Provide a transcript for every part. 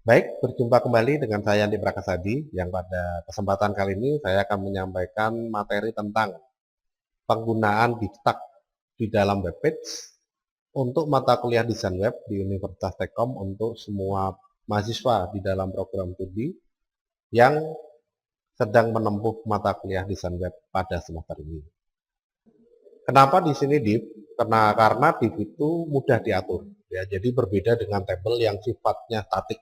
Baik, berjumpa kembali dengan saya Andi Prakasadi yang pada kesempatan kali ini saya akan menyampaikan materi tentang penggunaan Biftak di dalam webpage untuk mata kuliah desain web di Universitas Tekkom untuk semua mahasiswa di dalam program studi yang sedang menempuh mata kuliah desain web pada semester ini. Kenapa di sini div? Karena div itu mudah diatur, ya. Jadi berbeda dengan tabel yang sifatnya statik.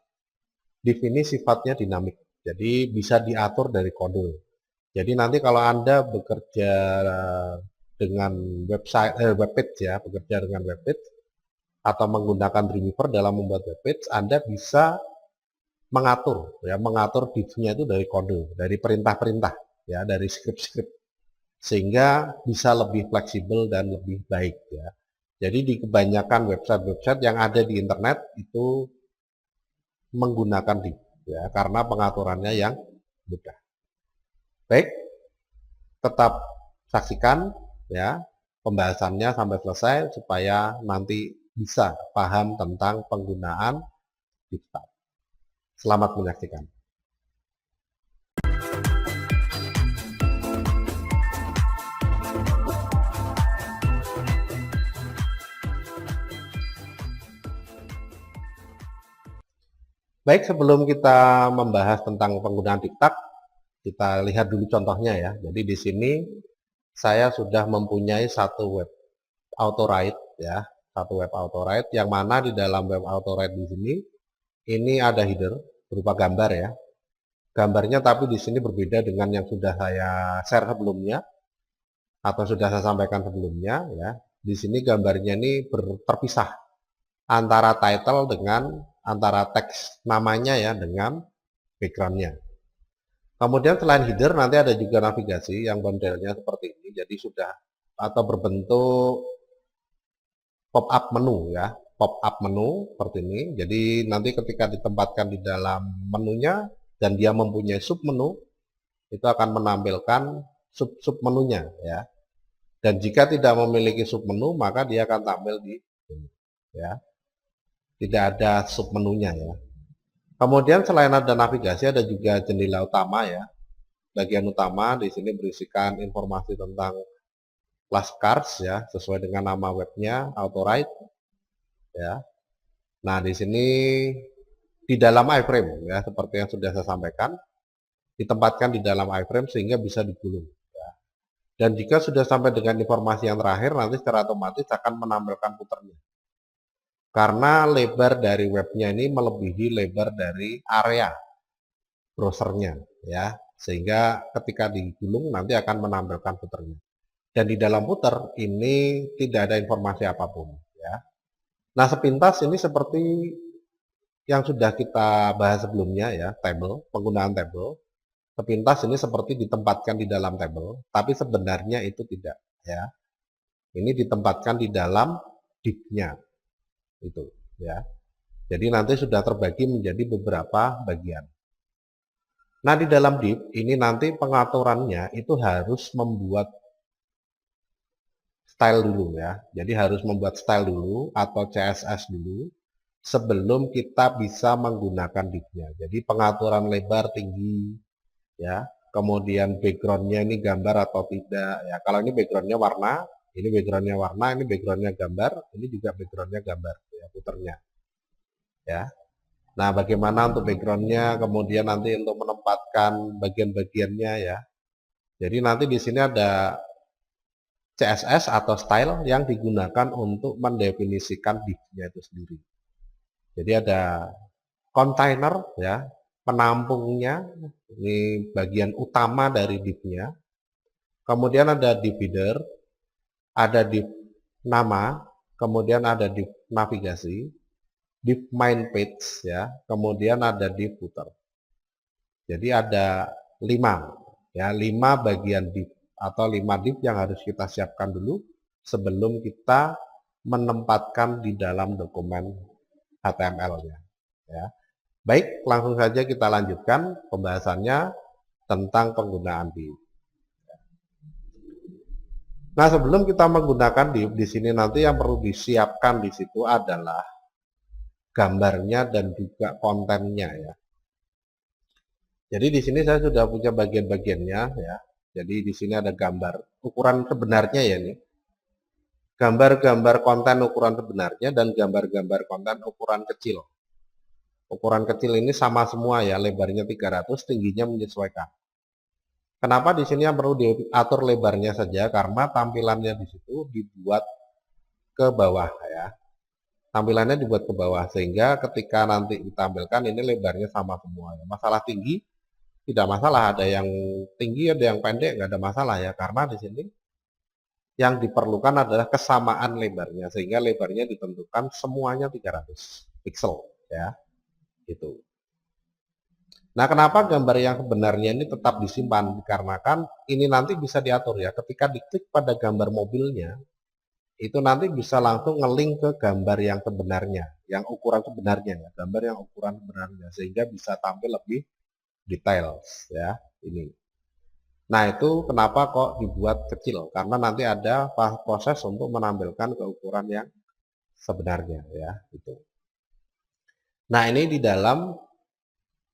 Div ini sifatnya dinamik, jadi bisa diatur dari kode. Jadi nanti kalau Anda bekerja dengan webpage ya, bekerja dengan webpage atau menggunakan Dreamweaver dalam membuat webpage, Anda bisa mengatur div-nya itu dari kode, dari perintah-perintah, ya, dari script-script, sehingga bisa lebih fleksibel dan lebih baik, ya. Jadi di kebanyakan website-website yang ada di internet itu menggunakan div, ya, karena pengaturannya yang mudah. Baik, tetap saksikan ya pembahasannya sampai selesai supaya nanti bisa paham tentang penggunaan Biftak. Selamat menyaksikan. Baik, sebelum kita membahas tentang penggunaan Biftak, kita lihat dulu contohnya ya. Jadi di sini saya sudah mempunyai satu web auto-write ya, satu web auto-write yang mana di dalam web auto-write di sini ini ada header berupa gambar ya. Gambarnya tapi di sini berbeda dengan yang sudah saya share sebelumnya atau sudah saya sampaikan sebelumnya ya. Di sini gambarnya ini terpisah antara title dengan antara teks namanya ya dengan backgroundnya. Kemudian selain header nanti ada juga navigasi yang modelnya seperti ini. Jadi sudah atau berbentuk pop-up menu ya, pop-up menu seperti ini. Jadi nanti ketika ditempatkan di dalam menunya dan dia mempunyai sub menu, itu akan menampilkan sub menunya ya. Dan jika tidak memiliki sub menu, maka dia akan tampil di sini ya. Tidak ada sub menunya ya. Kemudian selain ada navigasi, ada juga jendela utama ya. Bagian utama di sini berisikan informasi tentang flashcards ya, sesuai dengan nama webnya, auto-write ya. Nah, di sini di dalam iframe ya, seperti yang sudah saya sampaikan, ditempatkan di dalam iframe sehingga bisa digulung. Ya. Dan jika sudah sampai dengan informasi yang terakhir, nanti secara otomatis akan menampilkan puternya. Karena lebar dari webnya ini melebihi lebar dari area browsernya, ya, sehingga ketika digulung nanti akan menampilkan puternya. Dan di dalam puter ini tidak ada informasi apapun, ya. Nah, sepintas ini seperti yang sudah kita bahas sebelumnya ya, table, penggunaan table. Sepintas ini seperti ditempatkan di dalam table, tapi sebenarnya itu tidak, ya. Ini ditempatkan di dalam div-nya. Itu, ya. Jadi nanti sudah terbagi menjadi beberapa bagian. Nah, di dalam div ini nanti pengaturannya itu harus membuat style dulu ya. Jadi harus membuat style dulu atau CSS dulu sebelum kita bisa menggunakan div-nya. Jadi pengaturan lebar, tinggi, ya. Kemudian backgroundnya ini gambar atau tidak. Ya, kalau ini backgroundnya warna, ini backgroundnya warna, ini backgroundnya gambar, ini juga backgroundnya gambar, ya, puternya. Ya. Nah, bagaimana untuk backgroundnya, kemudian nanti untuk menempatkan bagian-bagiannya ya. Jadi nanti di sini ada CSS atau style yang digunakan untuk mendefinisikan div-nya itu sendiri. Jadi ada container ya, penampungnya, ini bagian utama dari div-nya. Kemudian ada div header, ada div nama, kemudian ada div navigasi, div main page ya, kemudian ada div footer. Jadi ada 5 bagian div atau 5 div yang harus kita siapkan dulu sebelum kita menempatkan di dalam dokumen HTML-nya. Ya. Baik, langsung saja kita lanjutkan pembahasannya tentang penggunaan div. Nah, sebelum kita menggunakan div, di sini nanti yang perlu disiapkan di situ adalah gambarnya dan juga kontennya ya. Jadi di sini saya sudah punya bagian-bagiannya ya. Jadi di sini ada gambar ukuran sebenarnya ya nih. Gambar-gambar konten ukuran sebenarnya dan gambar-gambar konten ukuran kecil. Ukuran kecil ini sama semua ya, lebarnya 300, tingginya menyesuaikan. Kenapa di sini yang perlu diatur lebarnya saja? Karena tampilannya di situ dibuat ke bawah ya. Tampilannya dibuat ke bawah sehingga ketika nanti ditampilkan ini lebarnya sama semua. Masalah tinggi tidak masalah, ada yang tinggi ada yang pendek nggak ada masalah ya, karena di sini yang diperlukan adalah kesamaan lebarnya sehingga lebarnya ditentukan semuanya 300 pixel ya gitu. Nah, kenapa gambar yang sebenarnya ini tetap disimpan? Dikarenakan ini nanti bisa diatur ya, ketika diklik pada gambar mobilnya itu nanti bisa langsung ngelink ke gambar yang sebenarnya, yang ukuran sebenarnya ya, gambar yang ukuran sebenarnya sehingga bisa tampil lebih detail ya ini. Nah, itu kenapa kok dibuat kecil? Karena nanti ada proses untuk menampilkan ke ukuran yang sebenarnya ya itu. Nah, ini di dalam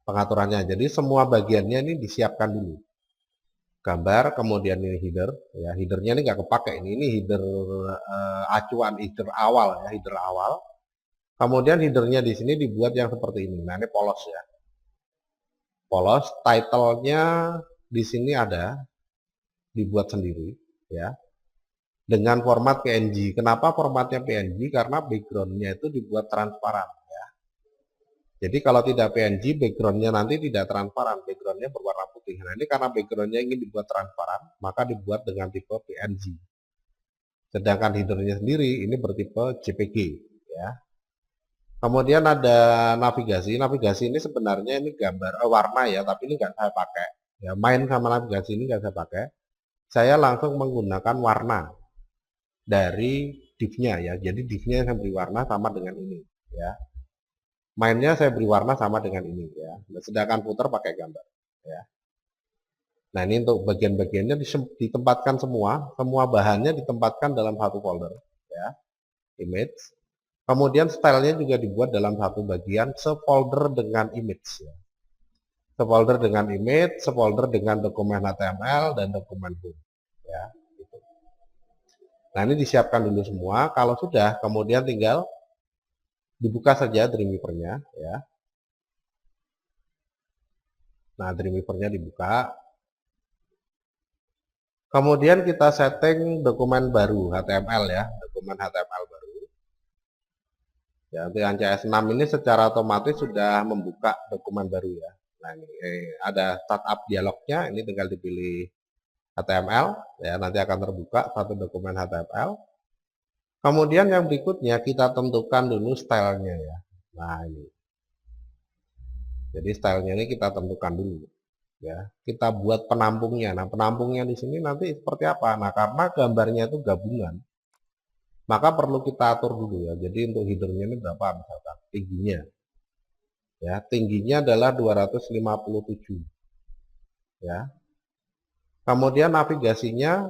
pengaturannya. Jadi semua bagiannya ini disiapkan dulu. Gambar, kemudian ini header ya. Headernya ini nggak kepake ini header acuan, header awal ya, header awal. Kemudian headernya di sini dibuat yang seperti ini. Nah, ini polos ya. Polos, title-nya di sini ada dibuat sendiri ya. Dengan format PNG. Kenapa formatnya PNG? Karena background-nya itu dibuat transparan ya. Jadi kalau tidak PNG, background-nya nanti tidak transparan, background-nya berwarna putih. Nah, ini karena background-nya ingin dibuat transparan, maka dibuat dengan tipe PNG. Sedangkan header-nya sendiri ini bertipe JPG ya. Kemudian ada navigasi. Navigasi ini sebenarnya ini gambar warna ya, tapi ini nggak saya pakai. Ya, main sama navigasi ini nggak saya pakai. Saya langsung menggunakan warna dari div-nya ya. Jadi div-nya saya beri warna sama dengan ini ya. Mainnya saya beri warna sama dengan ini ya. Sedangkan footer pakai gambar ya. Nah, ini untuk bagian-bagiannya ditempatkan semua bahannya ditempatkan dalam satu folder ya. Image. Kemudian stylenya juga dibuat dalam satu bagian sefolder dengan image ya. Sefolder dengan image, sefolder dengan dokumen HTML dan dokumen HUM ya. Gitu. Nah, ini disiapkan dulu semua. Kalau sudah, kemudian tinggal dibuka saja Dreamweaver-nya ya. Nah, Dreamweaver-nya dibuka. Kemudian kita setting dokumen baru HTML ya, dokumen HTML baru. Ya, untuk yang CS6 ini secara otomatis sudah membuka dokumen baru ya. Nah, ini ada startup dialognya, ini tinggal dipilih HTML ya, nanti akan terbuka satu dokumen HTML. Kemudian yang berikutnya kita tentukan dulu stylenya ya. Nah, ini. Jadi stylenya ini kita tentukan dulu ya. Kita buat penampungnya. Nah, penampungnya di sini nanti seperti apa? Nah, karena gambarnya itu gabungan, maka perlu kita atur dulu ya. Jadi untuk headernya ini berapa misalkan tingginya. Ya, tingginya adalah 257 ya. Kemudian navigasinya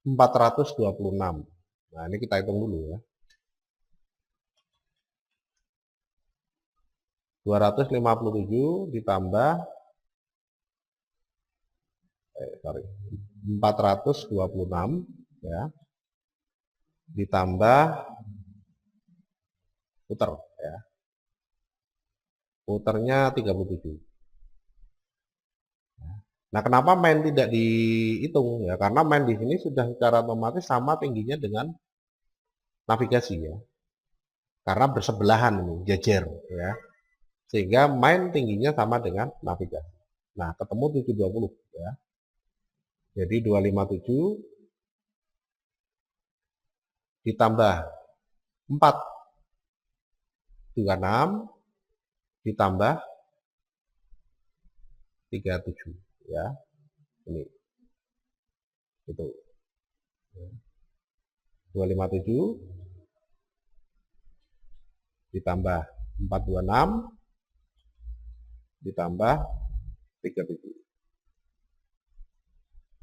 426. Nah, ini kita hitung dulu ya. 257 ditambah 426 ya. Ditambah footer ya. Footernya 37. Nah, kenapa main tidak dihitung ya? Karena main di sini sudah secara otomatis sama tingginya dengan navigasi ya. Karena bersebelahan ini, jejer ya. Sehingga main tingginya sama dengan navigasi. Nah, ketemu 720 ya. Jadi 257 ditambah 426 ditambah 37 ya. Ini. Itu. 257 ditambah 426 ditambah 37.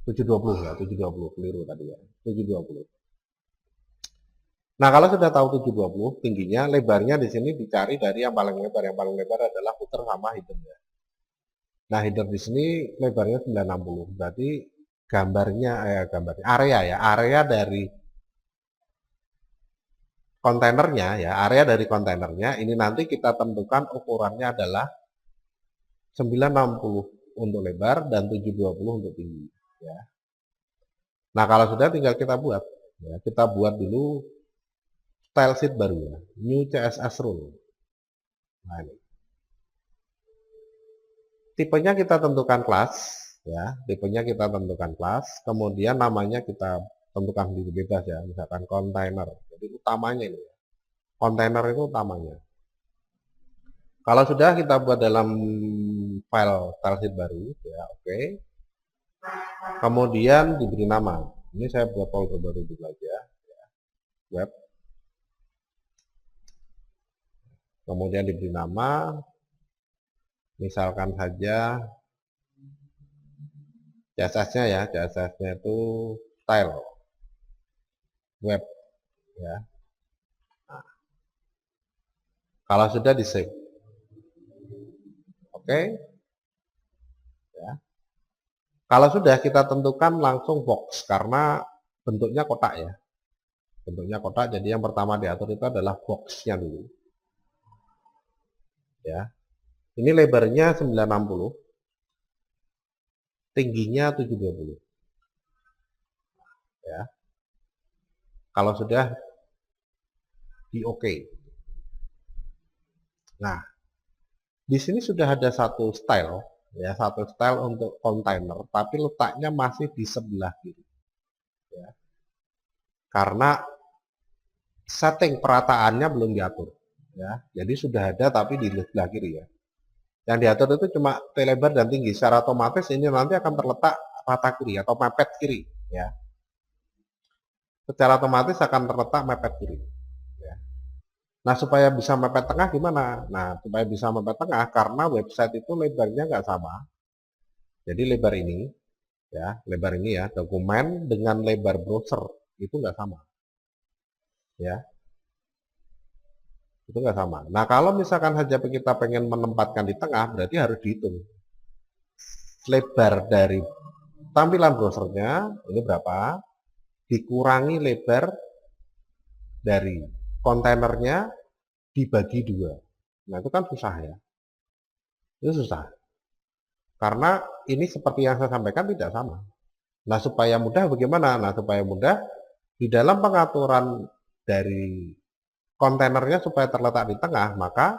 720 ya, 720 keliru tadi ya. 720. Nah, kalau sudah tahu 720 tingginya, lebarnya di sini dicari dari yang paling lebar. Yang paling lebar adalah footer sama headernya. Nah, header di sini lebarnya 960. Berarti area dari kontainernya ya, area dari kontainernya ini nanti kita tentukan ukurannya adalah 960 untuk lebar dan 720 untuk tinggi ya. Nah, kalau sudah tinggal kita buat ya, kita buat dulu style sheet baru ya, new CSS rule. Nah, ini. Tipenya kita tentukan kelas ya, tipenya kita tentukan kelas, kemudian namanya kita tentukan sendiri bebas ya, misalkan kontainer. Jadi utamanya ini ya. Kontainer itu utamanya. Kalau sudah kita buat dalam file style sheet baru ya, oke. Kemudian diberi nama. Ini saya buat folder baru dulu aja ya, web. Kemudian diberi nama, misalkan saja CSS-nya ya, CSS-nya itu style web ya. Nah, kalau sudah di save, oke ya. Kalau sudah kita tentukan langsung box karena bentuknya kotak ya, bentuknya kotak. Jadi yang pertama diatur itu adalah box-nya dulu ya. Ini lebarnya 960, tingginya 720 ya. Kalau sudah di oke. Nah, di sini sudah ada satu style ya, satu style untuk kontainer, tapi letaknya masih di sebelah kiri ya. Karena setting perataannya belum diatur ya. Jadi sudah ada tapi di sebelah kiri ya. Yang diatur itu cuma lebar dan tinggi. Secara otomatis ini nanti akan terletak rata kiri atau mepet kiri ya. Secara otomatis akan terletak mepet kiri ya. Nah, supaya bisa mepet tengah gimana? Nah, supaya bisa mepet tengah karena website itu lebarnya nggak sama. Jadi lebar ini ya, lebar ini ya, dokumen dengan lebar browser itu nggak sama ya, itu nggak sama. Nah, kalau misalkan saja kita pengen menempatkan di tengah, berarti harus dihitung lebar dari tampilan browsernya ini berapa, dikurangi lebar dari kontainernya dibagi 2. Nah, itu kan susah ya, itu susah karena ini seperti yang saya sampaikan tidak sama. Nah, supaya mudah bagaimana? Nah, supaya mudah di dalam pengaturan dari kontainernya supaya terletak di tengah, maka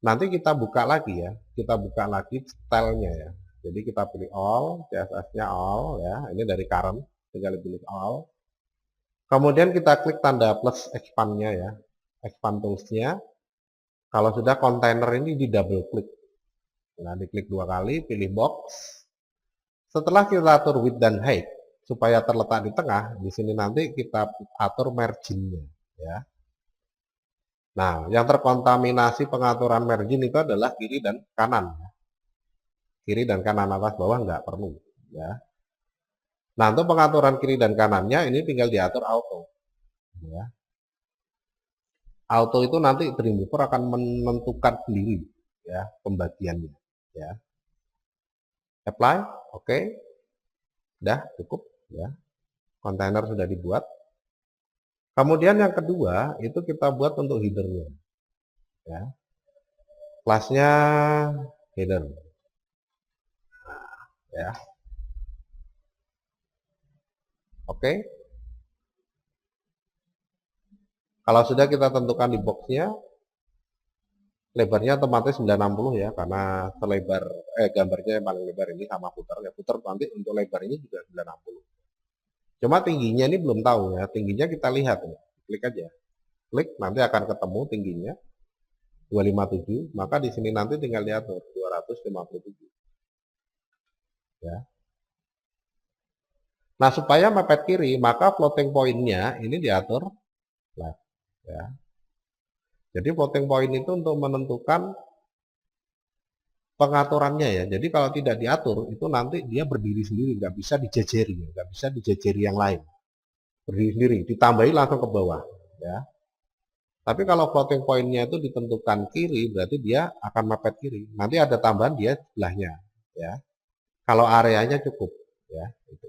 nanti kita buka lagi ya, kita buka lagi stylenya ya. Jadi kita pilih all, CSS-nya all ya, ini dari current, tinggal pilih all. Kemudian kita klik tanda plus expand-nya ya, expand tools-nya. Kalau sudah kontainer ini di double klik. Nah, diklik 2 kali, pilih box. Setelah kita atur width dan height supaya terletak di tengah, di sini nanti kita atur margin-nya ya. Nah, yang terkontaminasi pengaturan margin itu adalah kiri dan kanan. Kiri dan kanan, atas bawah nggak perlu ya. Nah, untuk pengaturan kiri dan kanannya ini tinggal diatur auto ya. Auto itu nanti Dreamweaver akan menentukan sendiri ya pembagiannya ya. Apply, oke. Udah cukup ya. Kontainer sudah dibuat. Kemudian yang kedua itu kita buat untuk headernya ya. Kelasnya header ya. Oke. Kalau sudah kita tentukan di boxnya, lebarnya otomatis 960 ya, karena selebar gambarnya yang paling lebar ini sama footer ya. Footer nanti untuk lebar ini juga 960. Cuma tingginya ini belum tahu ya. Tingginya kita lihat ya. Klik aja. Klik nanti akan ketemu tingginya 257, maka di sini nanti tinggal diatur 257. Ya. Nah, supaya mepet kiri, maka floating point-nya ini diatur left ya. Jadi floating point itu untuk menentukan pengaturannya ya. Jadi kalau tidak diatur itu nanti dia berdiri sendiri, nggak bisa dijejeri, nggak bisa dijejeri yang lain. Berdiri sendiri, ditambahi langsung ke bawah. ya. Tapi kalau floating point-nya itu ditentukan kiri, berarti dia akan mepet kiri. Nanti ada tambahan dia sebelahnya, ya. Kalau areanya cukup, ya. Gitu.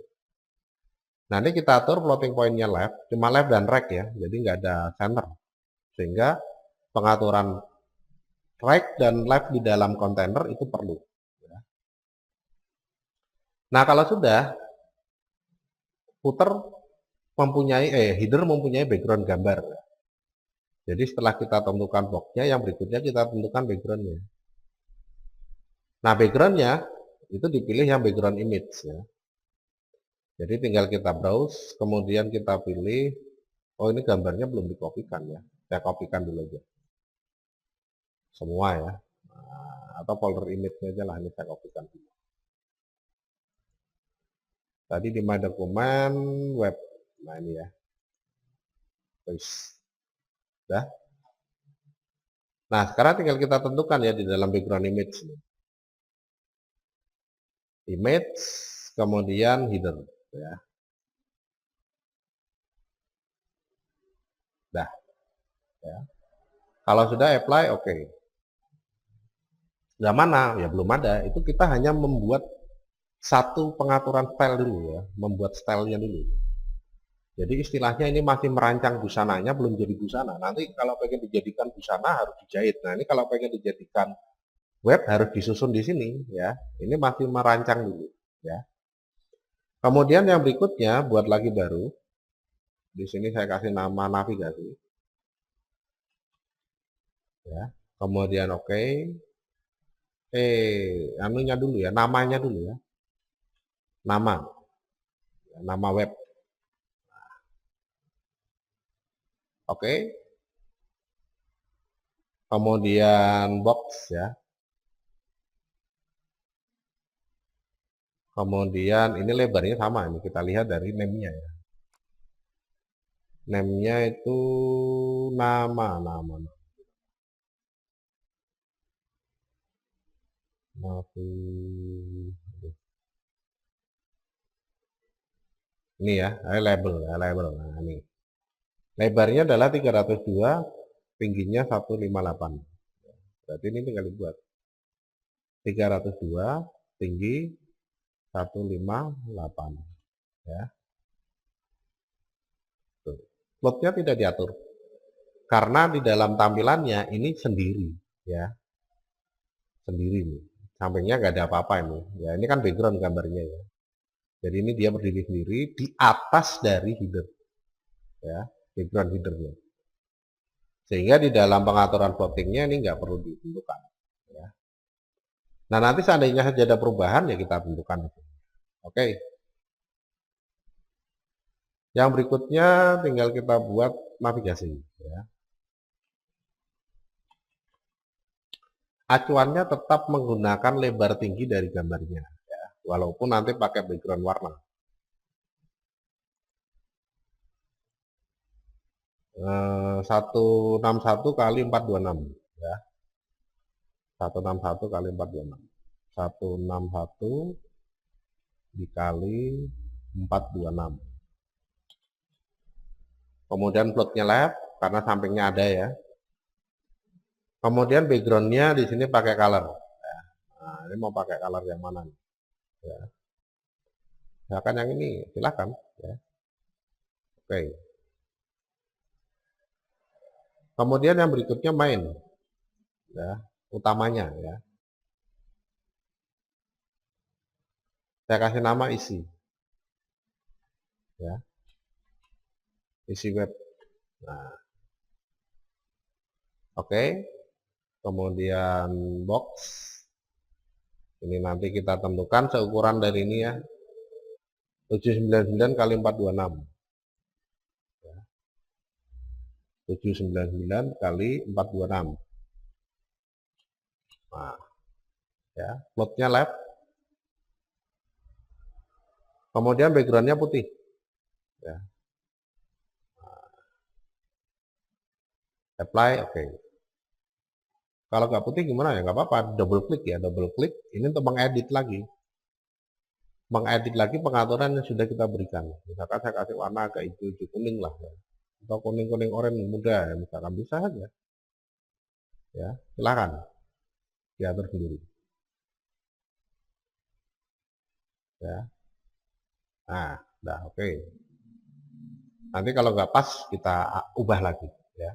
Nanti kita atur floating point-nya left, cuma left dan right ya, jadi nggak ada center. Sehingga pengaturan right dan left di dalam kontainer itu perlu. Ya. Nah kalau sudah, footer header mempunyai background gambar. Jadi setelah kita tentukan boxnya, yang berikutnya kita tentukan backgroundnya. Nah backgroundnya itu dipilih yang background image ya. Jadi tinggal kita browse, kemudian kita pilih, oh ini gambarnya belum dikopikan ya. Saya kopikan dulu aja. Semua ya. Nah, atau folder image-nya aja lah, ini saya kopikan dulu. Tadi di my dokumen web. Nah ini ya. Terus. Dah. Nah, sekarang tinggal kita tentukan ya di dalam background image. Image, kemudian header. Ya. Dah. Ya. Kalau sudah apply, oke. Nah, mana? Ya belum ada. Itu kita hanya membuat satu pengaturan style dulu ya. Membuat stylenya dulu. Jadi istilahnya ini masih merancang busananya, belum jadi busana. Nanti kalau pengen dijadikan busana harus dijahit. Nah ini kalau pengen dijadikan web harus disusun di sini ya. Ini masih merancang dulu ya. Kemudian yang berikutnya buat lagi baru. Di sini saya kasih nama navigasi. Ya. Kemudian oke. Anunya dulu ya, namanya dulu ya. Nama web. Oke. Kemudian box ya. Kemudian ini lebarnya sama, ini kita lihat dari name-nya ya. Name-nya itu nama. Ini ya, label. Nah, ini. Lebarnya adalah 302, tingginya 158. Berarti ini tinggal dibuat. 302, tinggi 158. Ya. Plotnya tidak diatur. Karena di dalam tampilannya ini sendiri, ya. Sendiri nih. Sampingnya nggak ada apa-apa ini. Ya, ini kan background gambarnya ya. Jadi ini dia berdiri sendiri di atas dari header. Ya, background headernya. Sehingga di dalam pengaturan plottingnya ini nggak perlu ditentukan. Ya. Nah nanti seandainya saja ada perubahan ya kita tentukan. Oke. Yang berikutnya tinggal kita buat navigasi. Ya. Acuannya tetap menggunakan lebar tinggi dari gambarnya. Ya. Walaupun nanti pakai background warna. 161 kali 426 ya. 161 kali 426. 161 dikali 426. Kemudian plotnya left karena sampingnya ada ya. Kemudian backgroundnya di sini pakai color. Ya. Nah, ini mau pakai color yang mana nih? Ya. Silakan yang ini, silakan. Ya. Oke. Kemudian yang berikutnya main, ya, utamanya ya. Saya kasih nama isi, ya, isi web. Nah, oke. Kemudian box, ini nanti kita tentukan seukuran dari ini ya, 799 kali 426. 799 kali 426. Nah, ya, plotnya left. Kemudian backgroundnya putih. Ya. Nah, apply, oke. Kalau nggak putih gimana ya? Nggak apa-apa, double klik ya, double klik. Ini untuk mengedit lagi. Mengedit lagi pengaturan yang sudah kita berikan. Misalkan saya kasih warna agak hijau kuning lah. Ya. atau kuning-kuning oranye muda, misalkan bisa saja. Ya, silakan diatur sendiri. Ya, nah, udah oke. Nanti kalau nggak pas kita ubah lagi. Ya.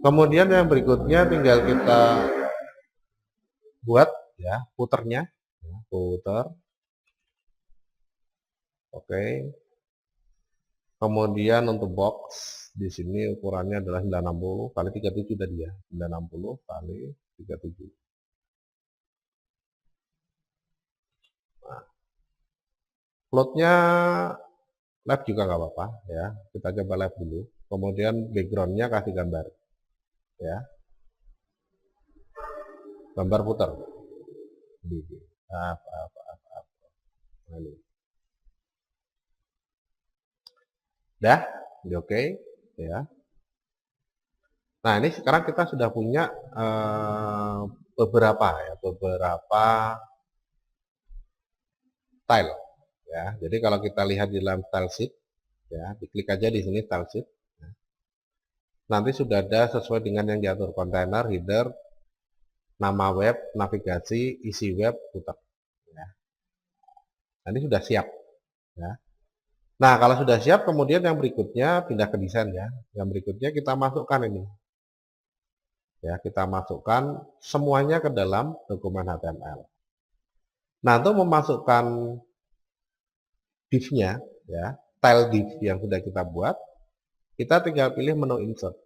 Kemudian yang berikutnya tinggal kita buat ya puternya, ya, puter. Oke. Kemudian untuk box di sini ukurannya adalah 960 kali 37 tadi ya. 960 kali 37. Nah, floatnya left juga nggak apa-apa ya. Kita coba left dulu. Kemudian backgroundnya kasih gambar ya. Gambar putar. Nah, ini. Dah, ini oke ya. Nah, ini sekarang kita sudah punya beberapa tile ya. Jadi kalau kita lihat di dalam style sheet ya, diklik aja di sini style sheet. Ya. Nanti sudah ada sesuai dengan yang diatur kontainer, header, nama web, navigasi, isi web, footer. Ya. Nah, ini sudah siap ya. Nah, kalau sudah siap, kemudian yang berikutnya pindah ke desain ya. Yang berikutnya kita masukkan ini. Ya, kita masukkan semuanya ke dalam dokumen HTML. Nah, untuk memasukkan div-nya ya, tile div yang sudah kita buat, kita tinggal pilih menu insert.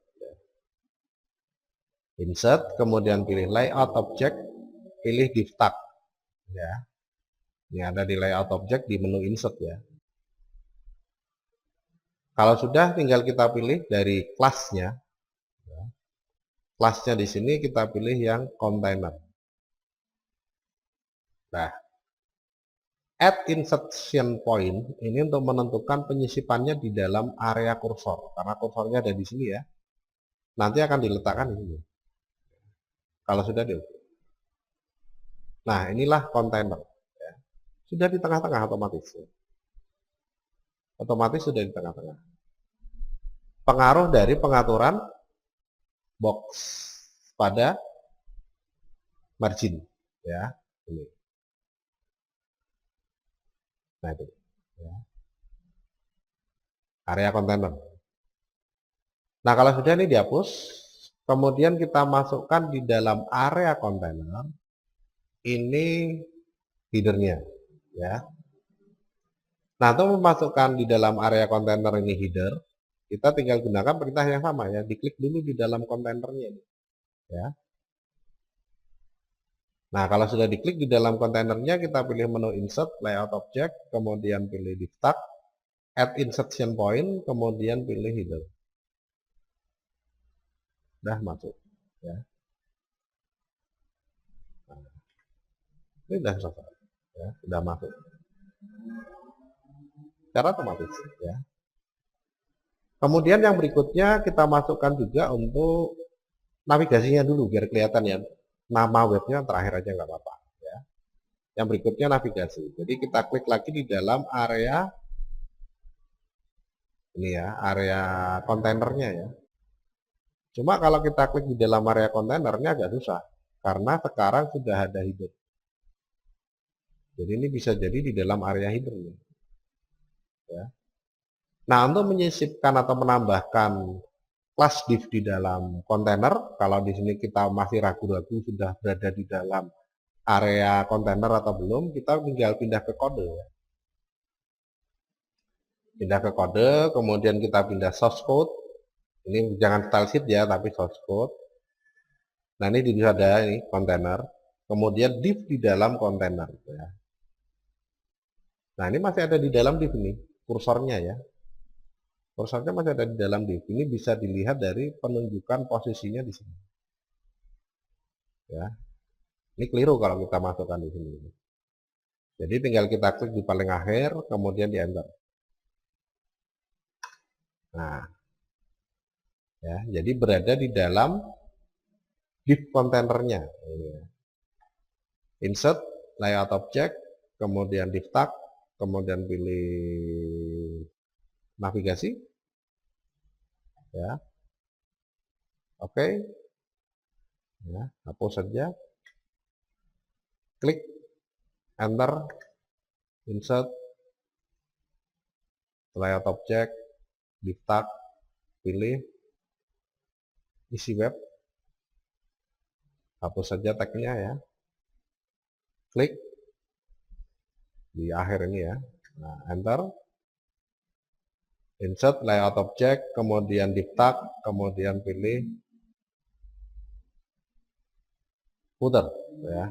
Insert, kemudian pilih layout object, pilih div tag. Ya. Ini ada di layout object di menu insert ya. Kalau sudah, tinggal kita pilih dari kelasnya. Kelasnya di sini kita pilih yang container. Nah, add insertion point ini untuk menentukan penyisipannya di dalam area kursor. Karena kursornya ada di sini ya. Nanti akan diletakkan di sini. Kalau sudah di Nah, inilah container. Ya. Sudah di tengah-tengah otomatis. Ya. Otomatis sudah di tengah-tengah. Pengaruh dari pengaturan box pada margin. Ya, ini. Nah, itu. Ya. Area container. Nah, kalau sudah ini dihapus, kemudian kita masukkan di dalam area container, ini headernya. Ya. Nah, untuk memasukkan di dalam area container ini header, kita tinggal gunakan perintah yang sama ya, diklik dulu di dalam kontainernya. Ya. Nah, kalau sudah diklik di dalam kontainernya, kita pilih menu insert, layout object, kemudian pilih div tag, add insertion point, kemudian pilih header. Sudah masuk. Ya. Nah, ini sudah selesai. Ya, sudah masuk. Secara otomatis. Ya. Kemudian yang berikutnya kita masukkan juga untuk navigasinya dulu, biar kelihatan ya. Nama webnya terakhir aja nggak apa-apa. Ya. Yang berikutnya navigasi. Jadi kita klik lagi di dalam area ini ya, area kontainernya ya. Cuma kalau kita klik di dalam area kontainernya agak susah, karena sekarang sudah ada header. Jadi ini bisa jadi di dalam area header. Ya. Nah, untuk menyisipkan atau menambahkan kelas div di dalam kontainer, kalau di sini kita masih ragu-ragu sudah berada di dalam area kontainer atau belum, kita tinggal pindah ke kode. Ya. Pindah ke kode, kemudian kita pindah source code. Ini jangan style sheet ya, tapi source code. Nah, ini bisa ada ini kontainer. Kemudian div di dalam kontainer. Ya. Nah, ini masih ada di dalam div ini, kursornya ya. Kursornya masih ada di dalam div. Ini bisa dilihat dari penunjukan posisinya di sini. Ya. Ini keliru kalau kita masukkan di sini. Jadi tinggal kita klik di paling akhir, kemudian di enter. Nah, ya, jadi berada di dalam div kontainernya. Insert, layout object, kemudian div tag, kemudian pilih navigasi, ya, oke, ya, hapus saja, klik, enter, insert, layout object, div tag, pilih, isi web, hapus saja tagnya ya, klik di akhir ini ya, nah, enter, insert layout object, kemudian div tag, kemudian pilih footer ya,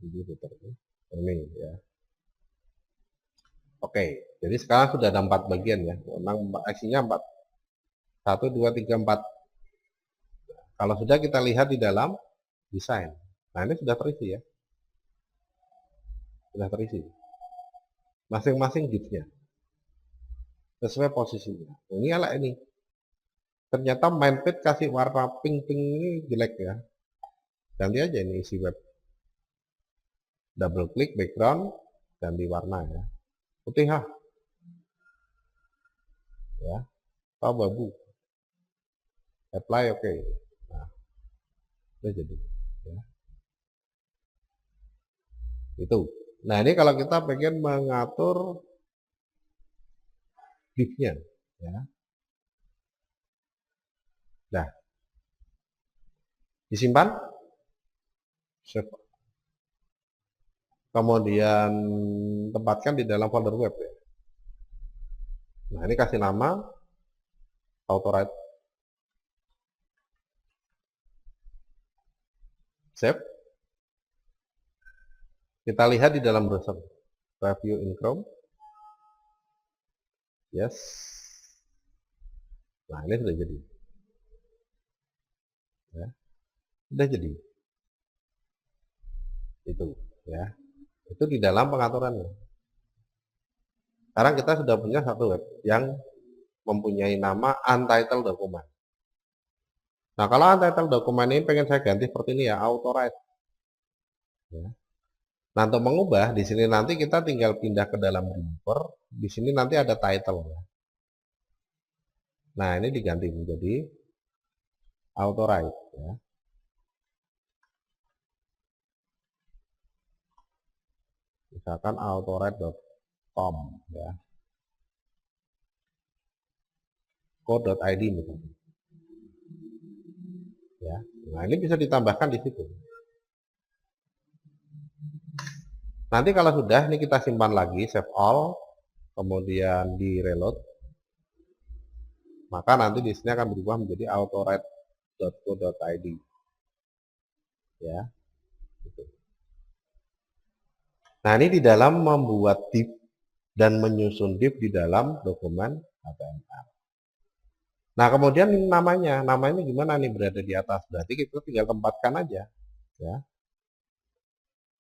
ini footer ini ya. Oke, jadi sekarang sudah ada 4 bagian ya, memang isinya 4, 1, 2, 3, 4. Kalau sudah kita lihat di dalam desain, nah ini sudah terisi ya, sudah terisi masing-masing divnya sesuai posisinya. Ini ala ini ternyata main page kasih warna pink-pink ini jelek ya, ganti aja ini isi web, double klik background, ganti warna ya, putih ya, atau babu, apply, oke. Nah, udah jadi ya. Itu, nah ini kalau kita pengen mengatur divnya ya, nah disimpan, save, kemudian tempatkan di dalam folder web ya. Nah ini kasih nama authorite, save, kita lihat di dalam browser, review in Chrome, yes, nah ini sudah jadi ya, sudah jadi itu ya, itu di dalam pengaturannya. Sekarang kita sudah punya satu web yang mempunyai nama untitled document. Nah kalau untitled document ini pengen saya ganti seperti ini ya, authorite ya. Nah untuk mengubah di sini nanti kita tinggal pindah ke dalam remover, di sini nanti ada title ya. Nah ini diganti menjadi authorite ya. Misalkan authorite.com ya, co.id misalnya ya. Nah ini bisa ditambahkan di situ. Nanti kalau sudah ini kita simpan lagi, save all, kemudian di reload, maka nanti di sini akan berubah menjadi authorite.co.id ya. Nah ini di dalam membuat div dan menyusun div di dalam dokumen HTML. Nah kemudian namanya gimana nih, berada di atas, berarti kita tinggal tempatkan aja ya,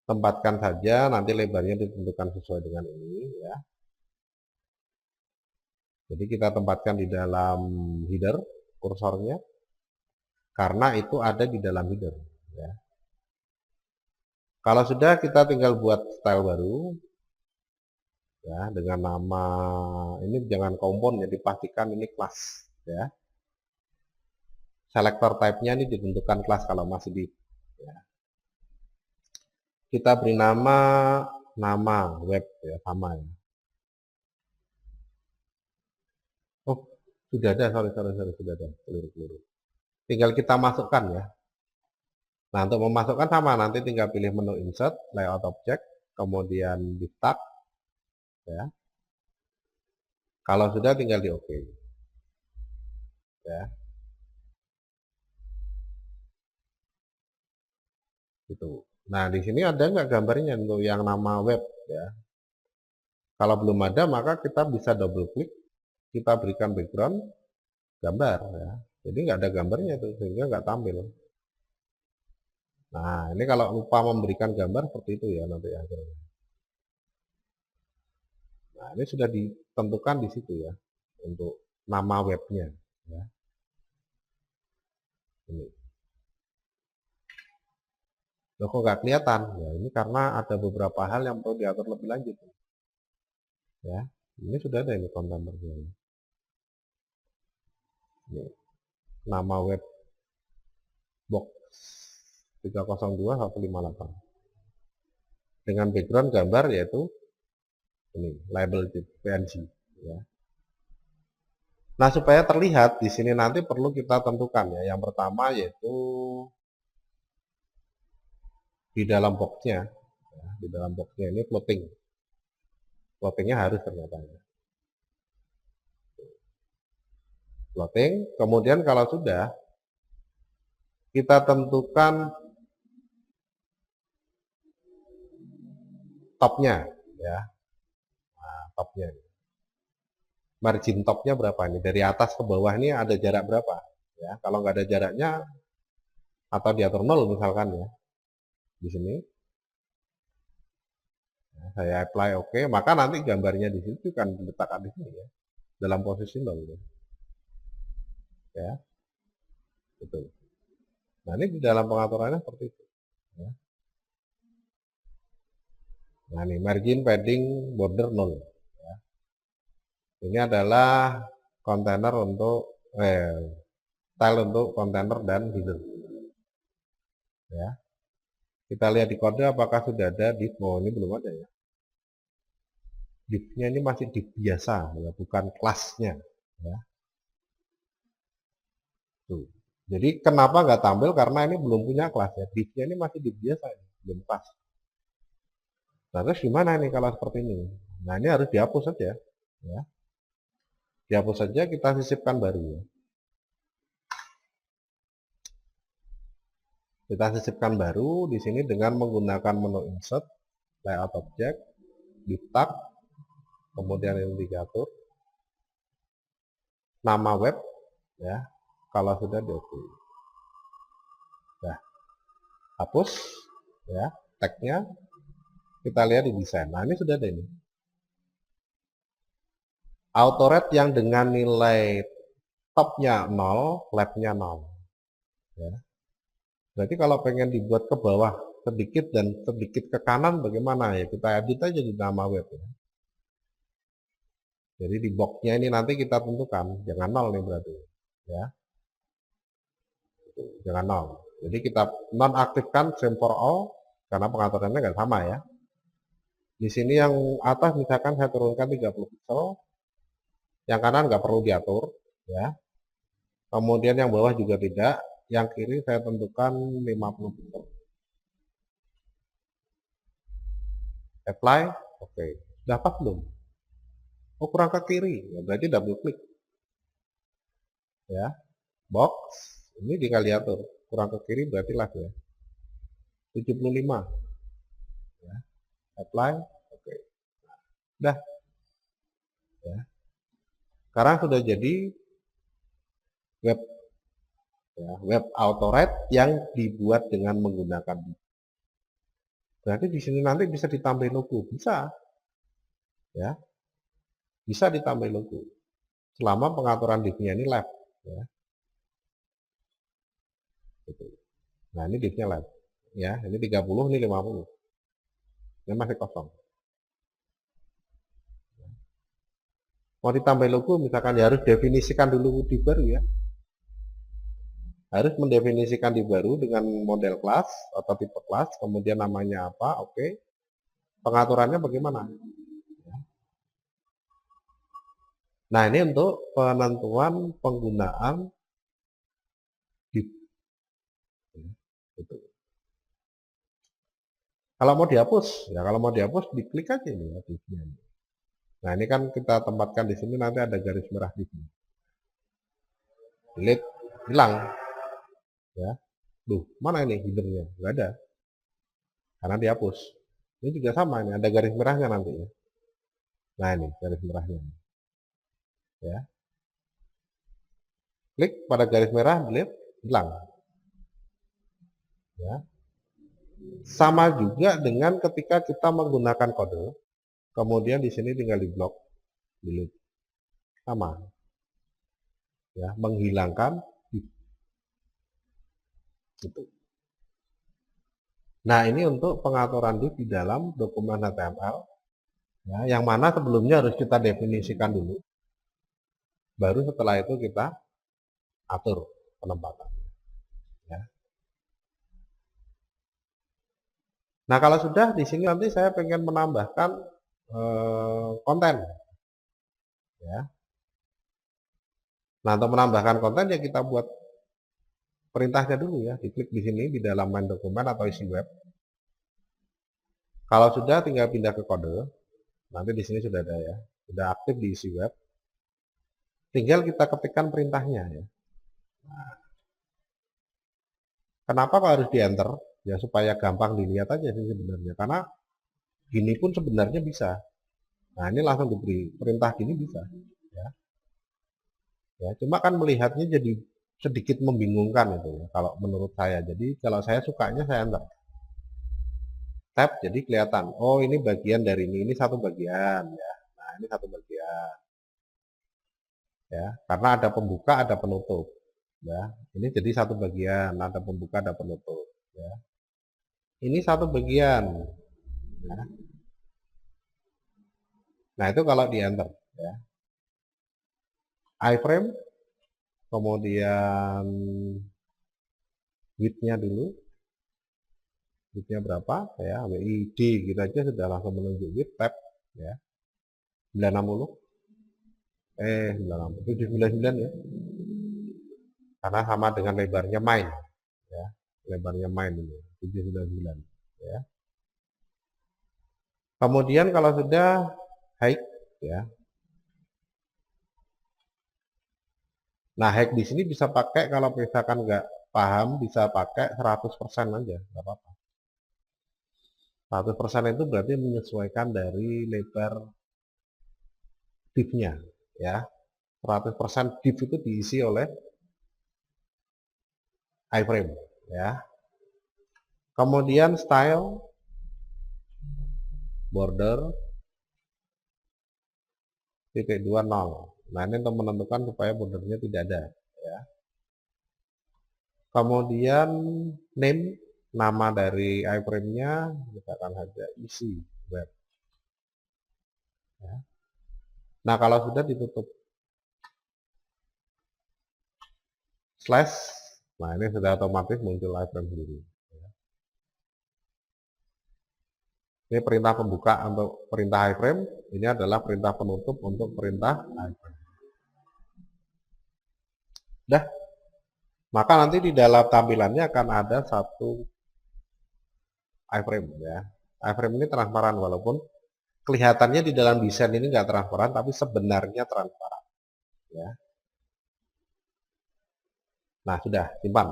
tempatkan saja, nanti lebarnya ditentukan sesuai dengan ini ya. Jadi kita tempatkan di dalam header kursornya, karena itu ada di dalam header ya. Kalau sudah, kita tinggal buat style baru ya, dengan nama ini jangan kompon ya, dipastikan ini kelas ya. Selector type-nya ini ditentukan kelas kalau masih di ya. Kita beri nama web ya, sama ya. Oh sudah ada, sorry sudah ada, keliru. Tinggal kita masukkan ya. Nah untuk memasukkan sama, nanti tinggal pilih menu insert, layout object, kemudian div tag ya. Kalau sudah tinggal di OK ya. Gitu. Nah di sini ada nggak gambarnya untuk yang nama web ya. Kalau belum ada, maka kita bisa double klik, kita berikan background gambar ya. Jadi nggak ada gambarnya itu, sehingga nggak tampil. Nah ini kalau lupa memberikan gambar seperti itu ya nanti akhirnya. Nah ini sudah ditentukan di situ ya, untuk nama webnya ya. Ini loh kok nggak kelihatan ya, ini karena ada beberapa hal yang perlu diatur lebih lanjut ya. Ini sudah ada ini kontainernya. Ini nama web box 302.158 dengan background gambar yaitu ini label PNG ya. Nah, supaya terlihat di sini nanti perlu kita tentukan ya. Yang pertama yaitu di dalam boxnya ya, di dalam boxnya ini floatingnya harus ternyata ya. Floating, kemudian kalau sudah kita tentukan topnya ya. Nah, topnya margin topnya berapa ini, dari atas ke bawah ini ada jarak berapa ya. Kalau nggak ada jaraknya atau diatur 0 misalkan ya, di sini ya, saya apply oke, maka nanti gambarnya di situ kan diletakkan di sini ya, dalam posisi 0 ya, betul. Nah, ini di dalam pengaturannya seperti itu ya. Nah, ini margin padding border 0 ya. Ini adalah kontainer untuk style untuk kontainer dan header ya. Kita lihat di kode apakah sudah ada div. Oh, ini belum ada ya. Div-nya ini masih div biasa ya, bukan kelasnya ya. Tuh. Jadi kenapa nggak tampil, karena ini belum punya kelas ya. Div-nya ini masih div biasa ya, belum kelas. Nah, terus gimana nih kalau seperti ini? Nah, ini harus dihapus saja ya. Dihapus saja, kita sisipkan baru ya. Kita sisipkan baru di sini dengan menggunakan menu insert, layout object, div tag, kemudian ini diatur nama web ya. Kalau sudah di-oke. Nah, hapus ya tagnya. Kita lihat di desain. Nah, ini sudah ada ini. Auto-red yang dengan nilai topnya 0, labnya 0. Ya. Berarti kalau pengen dibuat ke bawah sedikit dan sedikit ke kanan bagaimana ya? Kita edit aja di nama web ya. Jadi di boxnya ini nanti kita tentukan, jangan 0 nih berarti ya. Jangan 0. Jadi kita nonaktifkan same for all karena pengaturannya nggak sama ya. Di sini yang atas misalkan saya turunkan 30 pixel, yang kanan nggak perlu diatur ya. Kemudian yang bawah juga tidak, yang kiri saya tentukan 50 pixel. Apply, oke. Dapat belum? Oh, kurang ke kiri, ya, berarti double klik ya. Box ini tinggal diatur, kurang ke kiri berarti live ya. 75 ya. Apply, oke. Dah ya. Sekarang sudah jadi web ya, web auto-red yang dibuat dengan menggunakan. Berarti di sini nanti bisa ditambahin logo, bisa ya, bisa ditambahin logo selama pengaturan divnya ini live ya. Nah, ini divnya live ya, ini 30, ini 50, ini masih kosong. Mau ditambah logo misalkan ya harus definisikan dulu div baru ya, harus mendefinisikan div baru dengan model kelas atau tipe kelas, kemudian namanya apa, oke. Pengaturannya bagaimana. Nah, ini untuk penentuan penggunaan div. Kalau mau dihapus, ya kalau mau dihapus diklik aja ini ya divnya. Nah, ini kan kita tempatkan di sini, nanti ada garis merah di sini. Delete, hilang. Ya. Duh, mana ini headernya? Enggak ada. Karena dihapus. Ini juga sama, ini ada garis merahnya nanti ya. Nah, ini garis merahnya. Ya. Klik pada garis merah, delete, hilang. Ya. Sama juga dengan ketika kita menggunakan kode, kemudian di sini tinggal di blok, delete. Sama. Ya, menghilangkan itu. Nah, ini untuk pengaturan div di dalam dokumen HTML Ya, yang mana sebelumnya harus kita definisikan dulu, baru setelah itu kita atur penempatan. Ya. Nah kalau sudah di sini nanti saya pengen menambahkan konten. Ya. Nah untuk menambahkan konten ya kita buat perintahnya dulu ya, diklik di sini di dalam main dokumen atau isi web. Kalau sudah tinggal pindah ke kode, nanti di sini sudah ada ya, sudah aktif di isi web. Tinggal kita ketikkan perintahnya ya. Nah, kenapa kok harus di enter? Ya supaya gampang dilihat aja sih sebenarnya. Karena gini pun sebenarnya bisa. Nah ini langsung diberi perintah gini bisa. Ya, ya cuma kan melihatnya jadi sedikit membingungkan itu ya. Kalau menurut saya. Jadi kalau saya sukanya saya enter. Tab jadi kelihatan. Oh ini bagian dari ini satu bagian ya. Nah ini satu bagian. Ya karena ada pembuka ada penutup. Ya ini jadi satu bagian. Ada pembuka ada penutup. Ya. Ini satu bagian. Ya. Nah itu kalau di enter ya. Iframe, kemudian width-nya dulu, width-nya berapa ya, WID gitu aja sudah langsung menunjuk width tab ya. 960 960 799 ya. Karena sama dengan lebarnya main ya. Lebarnya main ini 799 ya. Kemudian kalau sudah height ya. Nah, height di sini bisa pakai kalau misalkan nggak paham bisa pakai 100% aja, nggak apa-apa. 100% itu berarti menyesuaikan dari lebar div-nya ya. 100% div itu diisi oleh iframe ya. Kemudian style border titik 20. Nah, ini untuk menentukan supaya bordernya tidak ada ya. Kemudian name, nama dari iframe-nya kita akan saja isi web ya. Nah, kalau sudah ditutup slash, nah ini sudah otomatis muncul iframe sendiri. Ini perintah pembuka untuk perintah iframe, ini adalah perintah penutup untuk perintah iframe. Dah, maka nanti di dalam tampilannya akan ada satu iframe ya. Iframe ini transparan walaupun kelihatannya di dalam desain ini nggak transparan, tapi sebenarnya transparan ya. Nah sudah simpan,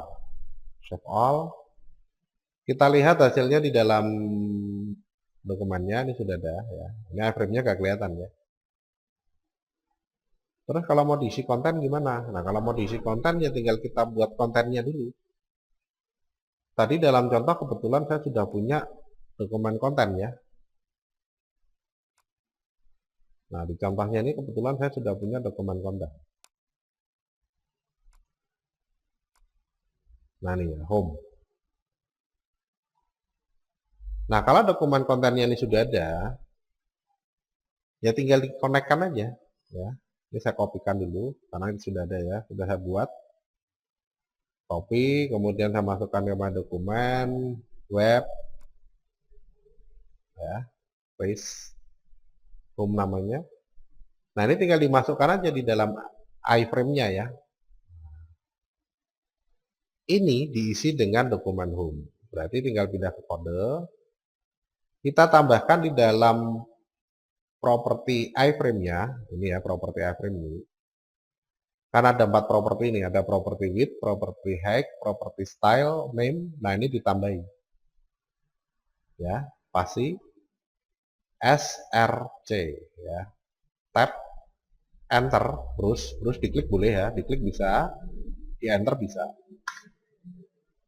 save all. Kita lihat hasilnya di dalam dokumennya ini sudah ada ya. Ini iframe-nya nggak kelihatan ya. Terus kalau mau diisi konten gimana? Nah kalau mau diisi konten ya tinggal kita buat kontennya dulu. Tadi dalam contoh kebetulan saya sudah punya dokumen konten ya. Nah di contohnya ini kebetulan saya sudah punya dokumen konten. Nah ini ya, home. Nah kalau dokumen kontennya ini sudah ada, ya tinggal dikonekkan aja ya. Ini saya kopikan dulu karena ini sudah ada ya, sudah saya buat. Copy, kemudian saya masukkan ke dokumen web ya, paste home namanya. Nah ini tinggal dimasukkan aja di dalam iframe-nya ya. Ini diisi dengan dokumen home. Berarti tinggal pindah ke kode. Kita tambahkan di dalam properti iframe-nya, ini ya properti iframe ini. Karena ada 4 properti ini, ada properti width, properti height, properti style, name. Nah ini ditambahin. Ya, pasti src ya. Tab enter terus diklik boleh ya, diklik bisa, di enter bisa.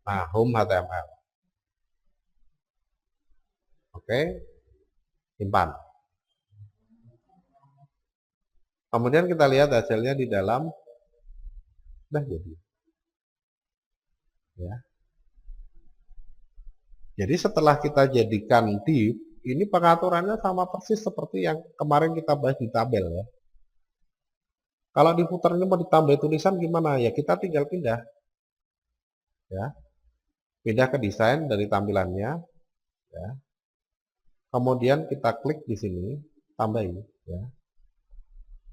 Nah, home HTML. Oke. Simpan. Kemudian kita lihat hasilnya di dalam udah jadi. Ya. Jadi setelah kita jadikan div, Ini pengaturannya sama persis seperti yang kemarin kita bahas di tabel ya. Kalau di footer ini mau ditambah tulisan gimana? Ya kita tinggal pindah. Ya. Pindah ke desain dari tampilannya. Ya. Kemudian kita klik di sini, tambahin. Ya.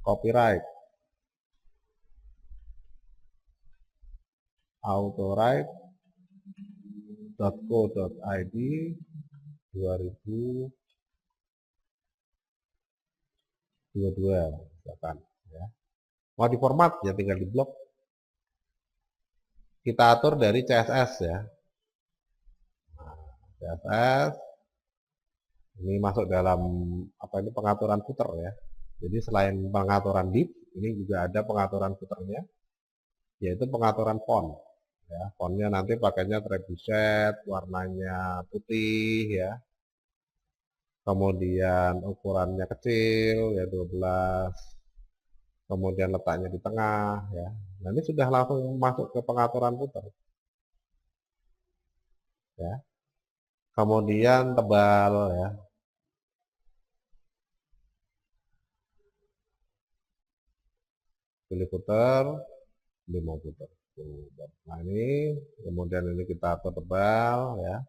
Copyright. autorite.co.id 2022 misalkan ya. Mau diformat ya tinggal di blok. Kita atur dari CSS ya. Nah, CSS ini masuk dalam ini pengaturan footer ya. Jadi selain pengaturan div, ini juga ada pengaturan footernya, yaitu pengaturan font. Ya, fontnya nanti pakainya trebuchet, warnanya putih ya. Kemudian ukurannya kecil ya 12. Kemudian letaknya di tengah ya. Nah, ini sudah langsung masuk ke pengaturan footer. Ya. Kemudian tebal ya. Pilih footer, pilih mau footer. Nah, ini kemudian ini kita atur tebal ya.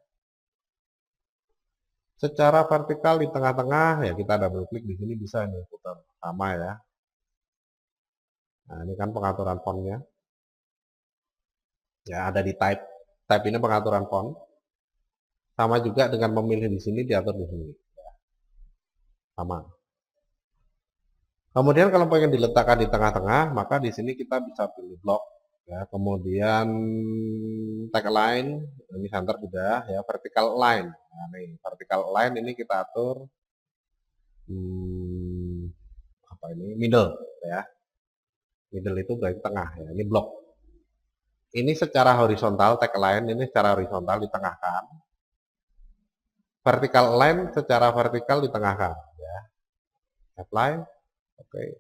Secara vertikal di tengah-tengah ya kita double klik di sini bisa nih footer sama ya. Nah, ini kan pengaturan fontnya. Ya, ada di type. Type ini pengaturan font. Sama juga dengan memilih di sini diatur di sini. Ya. Sama. Kemudian kalau pengen diletakkan di tengah-tengah, maka di sini kita bisa pilih blok. Ya, kemudian tagline, ini center sudah ya, vertical line. Nah, nih, vertical line ini kita atur middle ya. Middle itu berarti tengah ya. Ini blok. Ini secara horizontal tagline ini secara horizontal ditengahkan. Vertical line secara vertikal ditengahkan ya. Apply. Oke.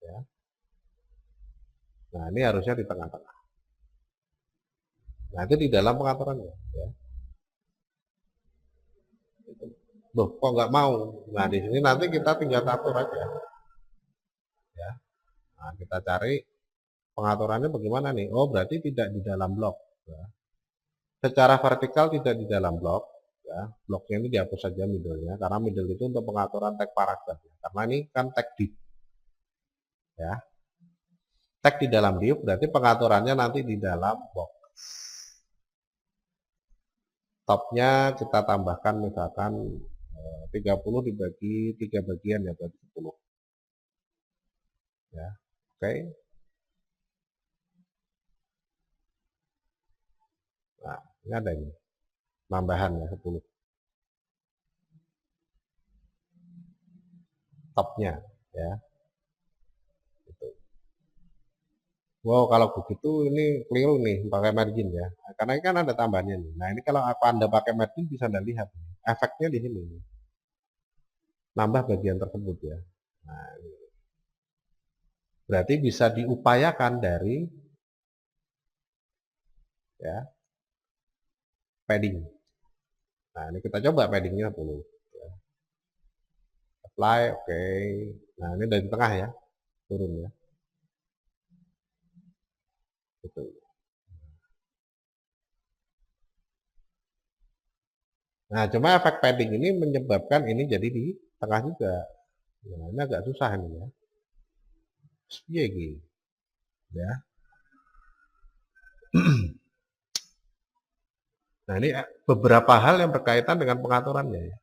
Ya. Nah, ini harusnya di tengah-tengah. Nah, itu di dalam pengaturannya ya. Loh, kok nggak mau? Nah, di sini nanti kita tinggal atur aja. Ya. Nah, kita cari pengaturannya bagaimana nih? Oh, berarti tidak di dalam blok. Ya. Secara vertikal tidak di dalam blok. Ya. Bloknya ini dihapus saja middle-nya, karena middle itu untuk pengaturan tag paragraf. Ya. Karena ini kan tag div. Ya. Tag di dalam div berarti pengaturannya nanti di dalam box. Topnya kita tambahkan misalkan 30 dibagi 3 bagian ya berarti 10. Ya. Oke. Nah, ini ada ini. Tambahan ya 10. Topnya ya. Gitu. Wow, kalau begitu ini keliru nih pakai margin ya. Karena ini kan ada tambahannya nih. Nah, ini kalau Anda pakai margin bisa Anda lihat. Efeknya di sini. Nambah bagian tersebut ya. Nah, ini. Berarti bisa diupayakan dari ya padding. Nah, ini kita coba paddingnya 10. Ya. Apply, oke. Nah, ini dari tengah ya. Turun ya. Gitu. Nah, cuma efek padding ini menyebabkan ini jadi di tengah juga. Nah, ini agak susah ini ya. Spiegi. Ya. Nah, ini beberapa hal yang berkaitan dengan pengaturannya ya.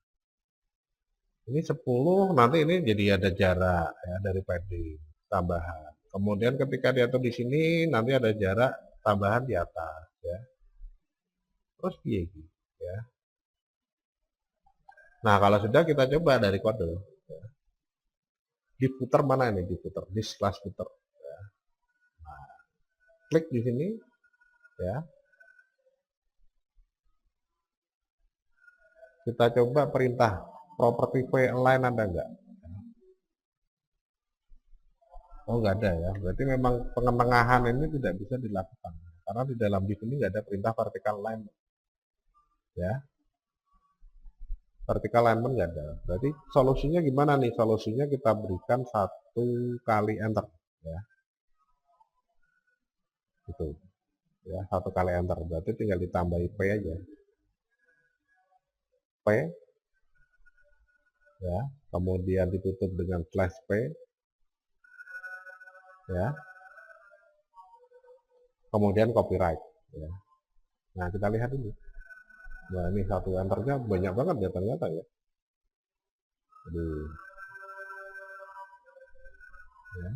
Ini 10, nanti ini jadi ada jarak ya dari padding tambahan. Kemudian ketika diatur di sini nanti ada jarak tambahan di atas ya. Terus spiegi ya. Nah, kalau sudah kita coba dari kode. Ya. Di footer mana ini? Di footer, di slash footer. Ya. Nah, klik di sini, ya. Kita coba perintah property align ada enggak? Oh, enggak ada ya. Berarti memang pengentengahan ini tidak bisa dilakukan. Karena di dalam div ini enggak ada perintah vertical line. Ya. vertical alignment nggak ada. Berarti solusinya gimana nih? Solusinya kita berikan 1 kali enter, ya. Gitu. Ya, 1 kali enter. Berarti tinggal ditambahi P aja. P, ya. Kemudian ditutup dengan slash P, ya. Kemudian copyright, ya. Nah, kita lihat dulu. Nah, ini 1 enternya banyak banget ya ternyata ya. Jadi, ya.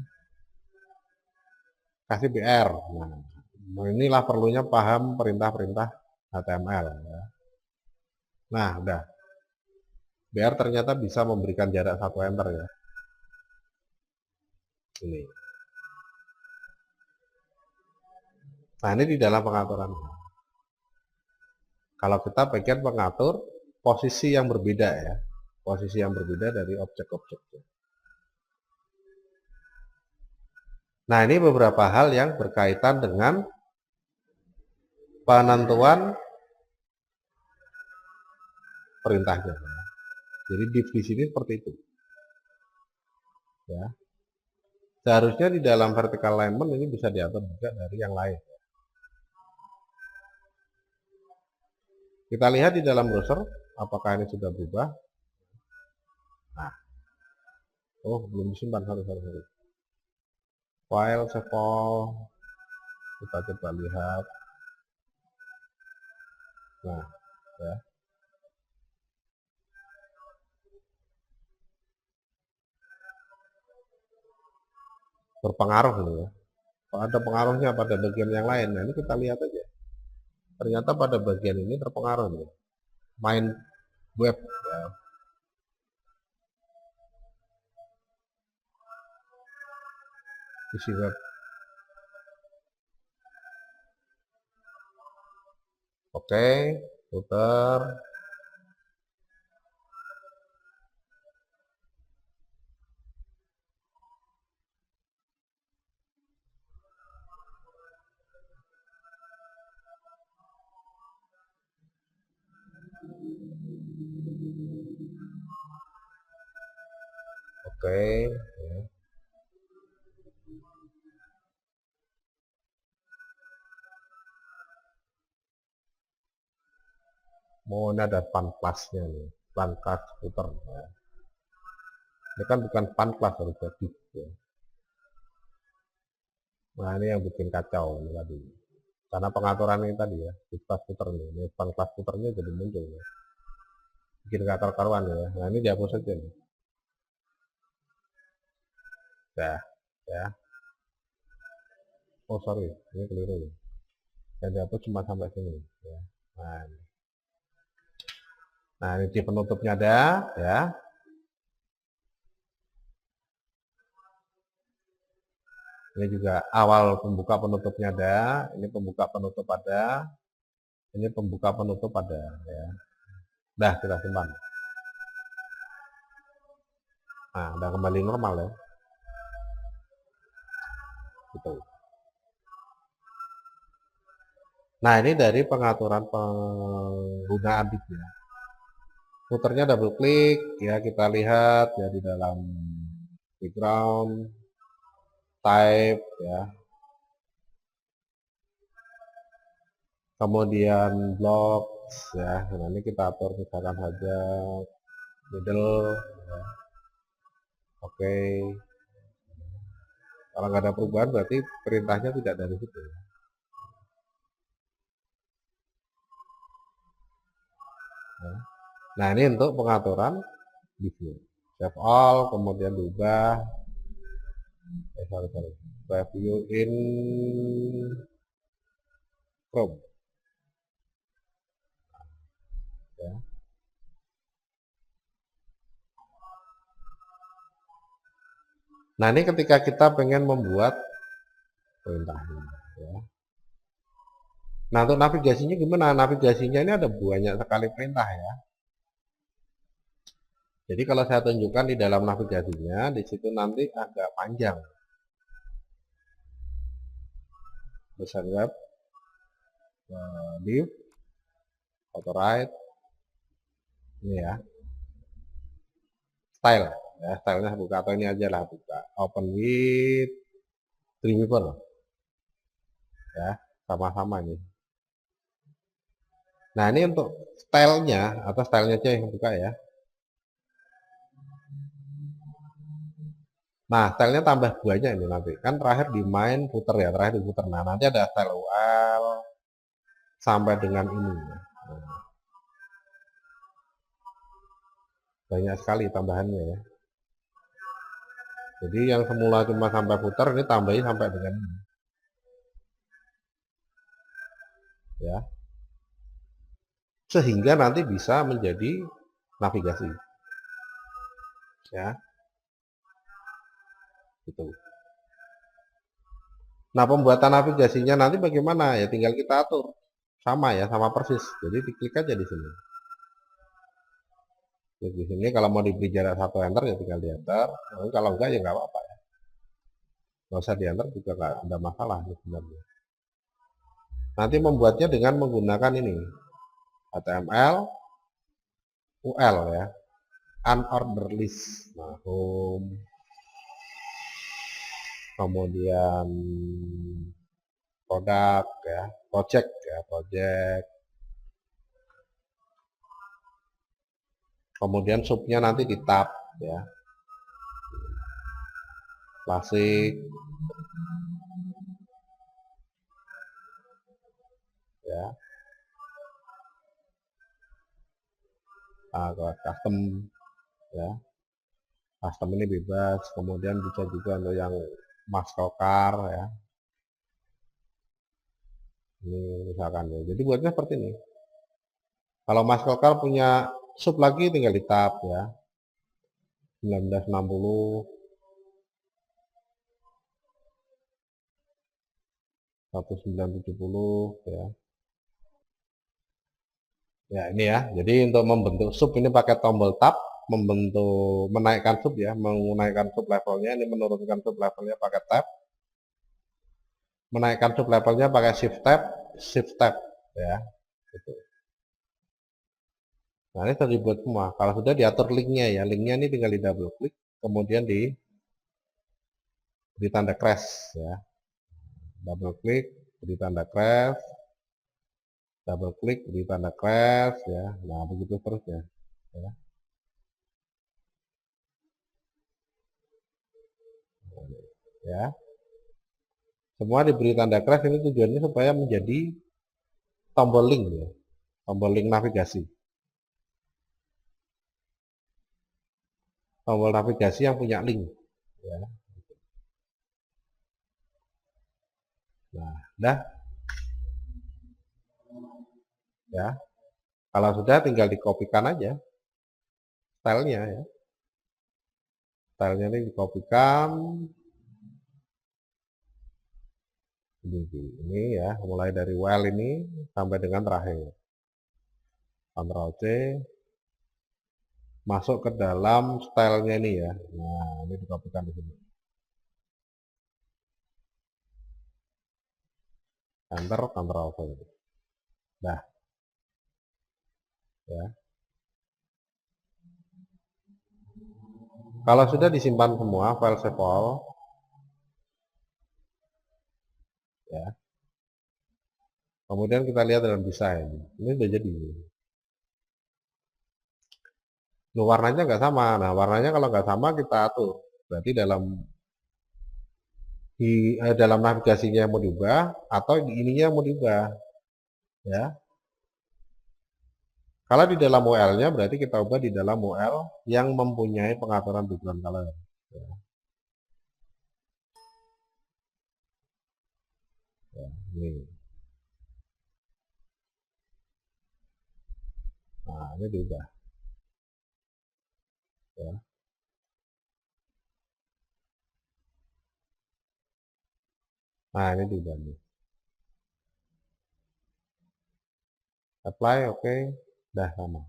Kasih BR. Nah, inilah perlunya paham perintah-perintah HTML, ya. Nah, udah. BR ternyata bisa memberikan jarak 1 enter ya. Ini. Nah, ini di dalam pengaturan. Kalau kita pengen mengatur posisi yang berbeda ya. Posisi yang berbeda dari objek-objeknya. Nah, ini beberapa hal yang berkaitan dengan penentuan perintahnya. Jadi div di sini seperti itu. Ya. Seharusnya di dalam vertical alignment ini bisa diatur juga dari yang lain. Kita lihat di dalam browser apakah ini sudah berubah. Nah, oh belum disimpan, sorry. File, save all, kita coba lihat. Nah, ya. Berpengaruh ini ya. Ada pengaruhnya pada bagian yang lain. Nah, ini kita lihat aja. Ternyata pada bagian ini terpengaruh nih. Main web ya. Isi web. Oke, putar. Oke, ya. Mau ini ada fun class-nya nih, fun class putar. Ya. Ini kan bukan fun class, harus jadi. Ya. Nah, ini yang bikin kacau ini tadi. Karena pengaturan ini tadi ya, di class putar nih, ini fun class putarnya jadi muncul ya. Bikin kacau karuan ya. Nah, ini dihapus saja nih. Ya. Oh sorry, ini keliru ya. Yang dihapus cuma sampai sini. Ya. Nah, ini di penutupnya ada, ya. Ini juga awal pembuka penutupnya ada, ini pembuka penutup ada, ini pembuka penutup ada, ya. Dah kita simpan. Nah, udah kembali normal ya. Gitu. Nah, ini dari pengaturan penggunaan divnya. Puternya double klik, ya kita lihat ya di dalam background, type, ya. Kemudian blocks, ya. Nah, ini kita atur misalkan saja middle, ya. Oke. Kalau nggak ada perubahan berarti perintahnya tidak dari situ. Nah, ini untuk pengaturan diview. Save all, kemudian diubah. Sorry. Preview in Chrome. Ya. Nah, ini ketika kita pengen membuat perintahnya. Ya. Nah, untuk navigasinya gimana? Navigasinya ini ada banyak sekali perintah ya. Jadi kalau saya tunjukkan di dalam navigasinya, di situ nanti agak panjang. Besar web, div, auto right, ini ya. style ya, stylenya buka, atau ini aja lah, buka open with Dreamweaver ya, sama-sama ini. Nah, ini untuk stylenya, atau stylenya aja yang buka ya. Nah, stylenya tambah duanya ini nanti. Kan terakhir di main footer ya, terakhir di footer. Nah, nanti ada style UL sampai dengan ini. Nah, banyak sekali tambahannya ya. Jadi yang semula cuma sampai footer, ini tambahin sampai dengan ini. Ya. Sehingga nanti bisa menjadi navigasi. Ya. Gitu. Nah, pembuatan navigasinya nanti bagaimana? Ya tinggal kita atur. Sama ya, sama persis. Jadi diklik aja di sini. Klik di sini, kalau mau diberi jarak 1 enter ya tinggal di enter. Nah, kalau enggak ya nggak apa-apa ya. Nggak usah di enter juga nggak ada masalah sebenarnya. Nanti membuatnya dengan menggunakan ini. HTML, UL ya. Unordered list. Nah, home. Kemudian produk ya, project ya, project. Kemudian subnya nanti di tab ya, klasik ya, custom ya, custom ini bebas. Kemudian bisa juga untuk yang maskokar ya, ini misalkan ya. Jadi buatnya seperti ini. Kalau maskokar punya sub lagi tinggal di tab ya, 1960 1970 ya. Ya ini ya, jadi untuk membentuk sub ini pakai tombol tab, membentuk menaikkan sub ya, menaikkan sub levelnya, ini menurunkan sub levelnya pakai tab, menaikkan sub levelnya pakai shift tab ya. Gitu. Nah ini sudah dibuat semua. Kalau sudah diatur linknya ya, linknya ini tinggal di double klik, kemudian di tanda crash ya, double klik, di tanda crash, double klik, di tanda crash ya. Nah begitu terusnya ya. Ya. Semua diberi tanda crash, ini tujuannya supaya menjadi tombol link ya, tombol link navigasi. Tombol navigasi yang punya link ya. Nah, dah ya. Kalau sudah tinggal dikopikan aja stylenya ya. Stylenya ini dikopikan ini ya, mulai dari while ini sampai dengan terakhir. Ctrl C, masuk ke dalam stylenya ini ya. Nah, ini dikopikan di sini. Enter, Ctrl V. Nah, ya. Kalau sudah disimpan semua file save all, ya. Kemudian kita lihat dalam desain. Ini sudah jadi. Nah, warnanya nggak sama. Nah, warnanya kalau nggak sama kita atur. Berarti dalam navigasinya mau diubah atau ininya mau diubah. Ya. Kalau di dalam UL-nya berarti kita ubah di dalam UL yang mempunyai pengaturan background color. Ya. Ya, ini. Nah, ini diubah. Ya. Nah, ini diubah nih. Apply, oke. Dah sama.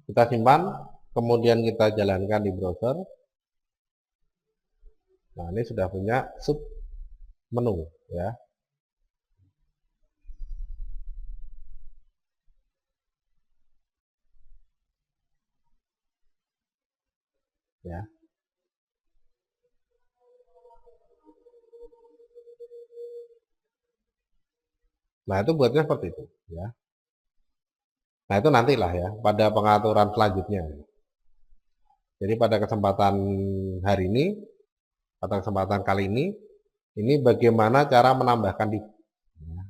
Kita simpan, kemudian kita jalankan di browser. Nah, ini sudah punya sub menu ya. ya. Nah, itu buatnya seperti itu, ya. Nah, itu nantilah ya pada pengaturan selanjutnya. Jadi pada kesempatan hari ini, pada kesempatan kali ini bagaimana cara menambahkan div. Ya.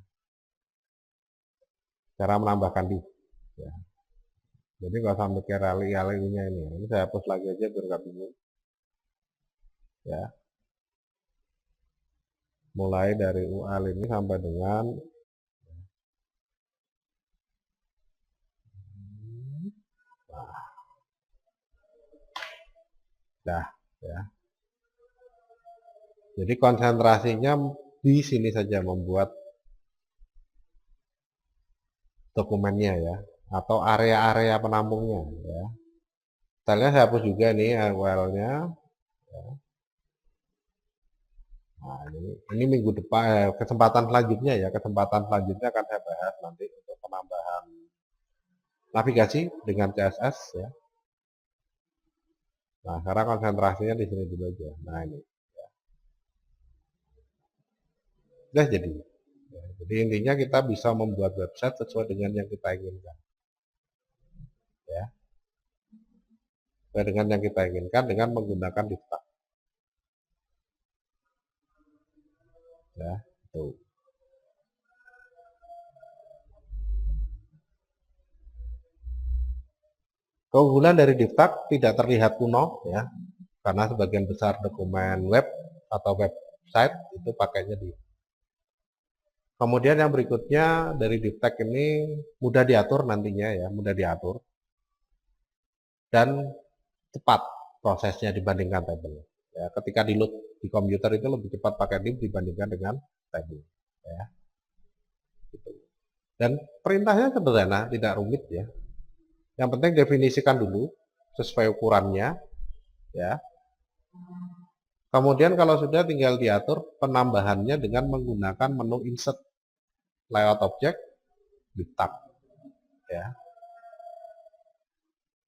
Cara menambahkan div. Ya. Jadi nggak usah mikir rally-nya ini. Ini saya hapus lagi aja biar nggak bingung. Ya. Mulai dari UL ini sampai dengan dah, ya. Jadi konsentrasinya di sini saja membuat dokumennya ya, atau area-area penampungnya ya. Stylenya saya hapus juga nih URL-nya. Ya. Nah, ini minggu depan, kesempatan selanjutnya ya, kesempatan selanjutnya akan saya bahas nanti untuk penambahan navigasi dengan CSS ya. Nah, sekarang konsentrasinya di sini dulu aja. Nah, ini. Ya. Udah jadi. Ya, jadi intinya kita bisa membuat website sesuai dengan yang kita inginkan. Ya. Sesuai dengan yang kita inginkan dengan menggunakan div tag. Ya, tuh. Keunggulan dari div tag tidak terlihat kuno ya, karena sebagian besar dokumen web atau website itu pakainya div. Kemudian yang berikutnya dari div tag ini mudah diatur nantinya ya, mudah diatur dan cepat prosesnya dibandingkan tabel. Ya, ketika di load di komputer itu lebih cepat pakai div dibandingkan dengan tabel. Ya. Gitu. Dan perintahnya sederhana, tidak rumit ya. Yang penting definisikan dulu sesuai ukurannya, ya. Kemudian kalau sudah tinggal diatur penambahannya dengan menggunakan menu insert layout object di tab, ya.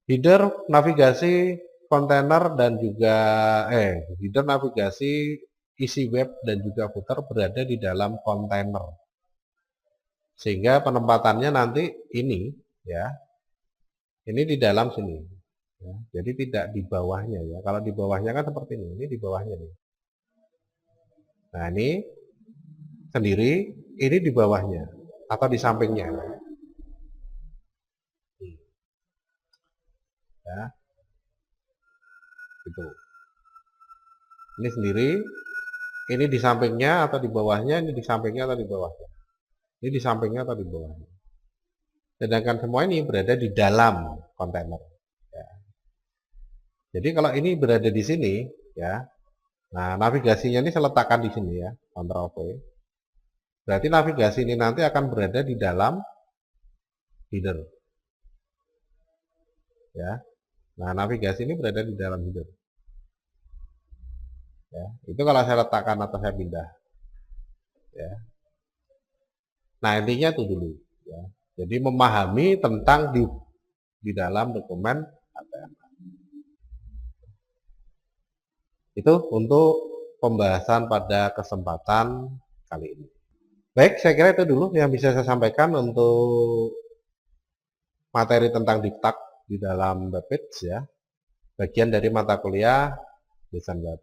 Header navigasi kontainer dan juga header navigasi isi web dan juga footer berada di dalam kontainer. Sehingga penempatannya nanti ini ya. Ini di dalam sini. Ya, jadi tidak di bawahnya ya. Kalau di bawahnya kan seperti ini di bawahnya nih. Nah, ini sendiri, ini di bawahnya atau di sampingnya. Ya. Gitu. Ini sendiri, ini di sampingnya atau di bawahnya, ini di sampingnya atau di bawahnya. Ini di sampingnya atau di bawahnya. Sedangkan semua ini berada di dalam kontainer. Ya. Jadi kalau ini berada di sini, ya, nah navigasinya ini saya letakkan di sini ya, Ctrl V. Berarti navigasi ini nanti akan berada di dalam header. Ya, nah navigasi ini berada di dalam header. Ya, itu kalau saya letakkan atau saya pindah. Ya. Nah intinya itu dulu. Ya. Jadi memahami tentang di dalam dokumen HTML. Itu untuk pembahasan pada kesempatan kali ini. Baik, saya kira itu dulu yang bisa saya sampaikan untuk materi tentang div tag di dalam webpage ya. Bagian dari mata kuliah desain web.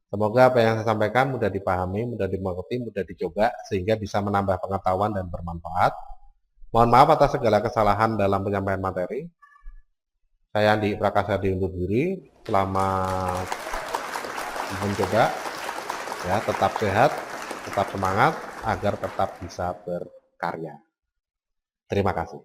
Semoga apa yang saya sampaikan mudah dipahami, mudah dimengerti, mudah dicoba sehingga bisa menambah pengetahuan dan bermanfaat. Mohon maaf atas segala kesalahan dalam penyampaian materi. Saya Andi Prakasa undur diri. Selamat mencoba. Ya, tetap sehat, tetap semangat agar tetap bisa berkarya. Terima kasih.